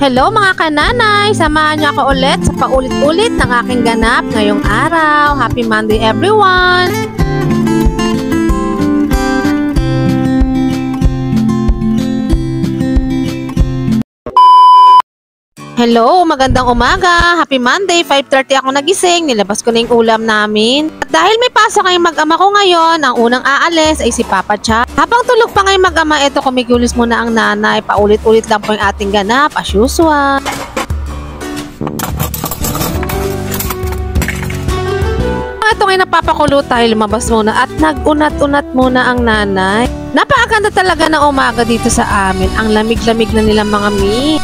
Hello mga kananay! Samahan niyo ako ulit sa paulit-ulit ng aking ganap ngayong araw. Happy Monday everyone! Hello, magandang umaga. Happy Monday, 5:30 ako nagising. Nilabas ko na yung ulam namin. At dahil may pasok ngayong mag-ama ko ngayon, ang unang aalis ay si Papa Cha. Habang tulog pa ngayong mag-ama, ito kumikilos muna ang nanay. Paulit-ulit lang po yung ating ganap, as usual. Ito ngayon napapakulo tayo, lumabas muna at nag-unat-unat muna ang nanay. Napakaganda talaga ng umaga dito sa amin. Ang lamig-lamig na nilang mga mi.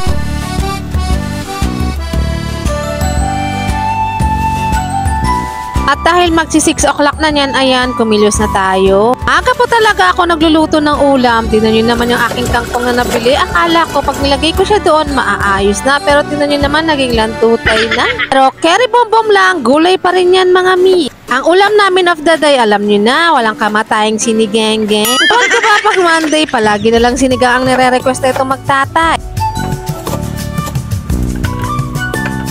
At dahil magsi 6 o'clock na niyan, ayan, kumilos na tayo. Aga po talaga ako nagluluto ng ulam. Tingnan nyo naman yung aking kangkong na nabili. Akala ko pag nilagay ko siya doon, maaayos na. Pero tingnan nyo naman, naging lantutay na. Pero carry bom-bom lang, gulay pa rin yan mga mi. Ang ulam namin of the day, alam nyo na, walang kamatayang sinigeng-geng. Huwag ka ba pag Monday, palagi na lang sinigang ang nire-request na itong magtatay.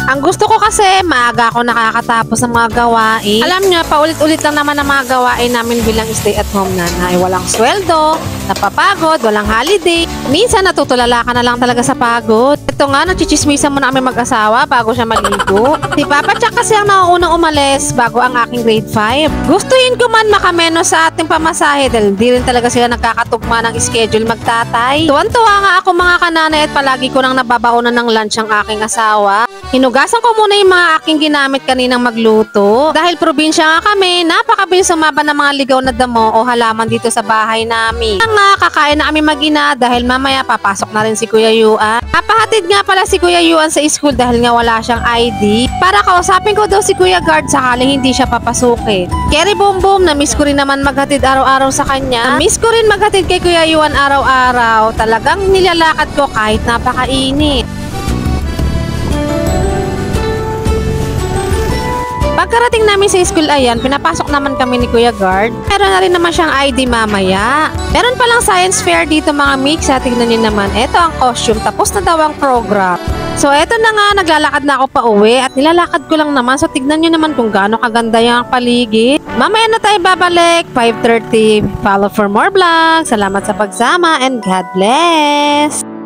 Ang gusto ko kasi, maaga ako nakakatapos ng mga gawain. Alam nyo, paulit-ulit lang naman ang mga gawain namin bilang stay-at-home nanay. Walang sweldo, napapagod, walang holiday. Minsan natutulala ka na lang talaga sa pagod. Ito nga, nagchichismisan mo na kami mag-asawa bago siya maligo. Si Papa Cha kasi ang nauunang umalis bago ang aking grade 5. Gustuin ko man makameno sa ating pamasahe dahil di rin talaga sila nagkakatugma ng schedule magtatay. Tuwan-tuwa nga ako mga kananay at palagi ko nang nababaunan ng lunch ang aking asawa. Hinugasan ko muna yung mga aking ginamit kaninang magluto. Dahil probinsya nga kami, napakabilis sumaba ng mga ligaw na damo o halaman dito sa bahay namin. Nga, kakain na kami mag-ina dahil mamaya papasok na rin si Kuya Yuan. Napahatid nga pala si Kuya Yuan sa school dahil nga wala siyang ID. Para kausapin ko daw si Kuya Guard sakaling hindi siya papasukin. Kerry boom boom, na-miss ko rin naman maghatid araw-araw sa kanya. Na-miss ko rin maghatid kay Kuya Yuan araw-araw. Talagang nilalakad ko kahit napakainit. Pagkarating namin sa school, ayan, pinapasok naman kami ni Kuya Guard. Meron na rin naman siyang ID mamaya. Meron palang science fair dito mga mix. Tignan niyo naman, eto ang costume. Tapos na daw ang program. So eto na nga, naglalakad na ako pa uwi at nilalakad ko lang naman. So tignan niyo naman kung gaano kaganda yung paligid. Mamaya na tayo babalik, 5:30. Follow for more vlogs. Salamat sa pagsama and God bless!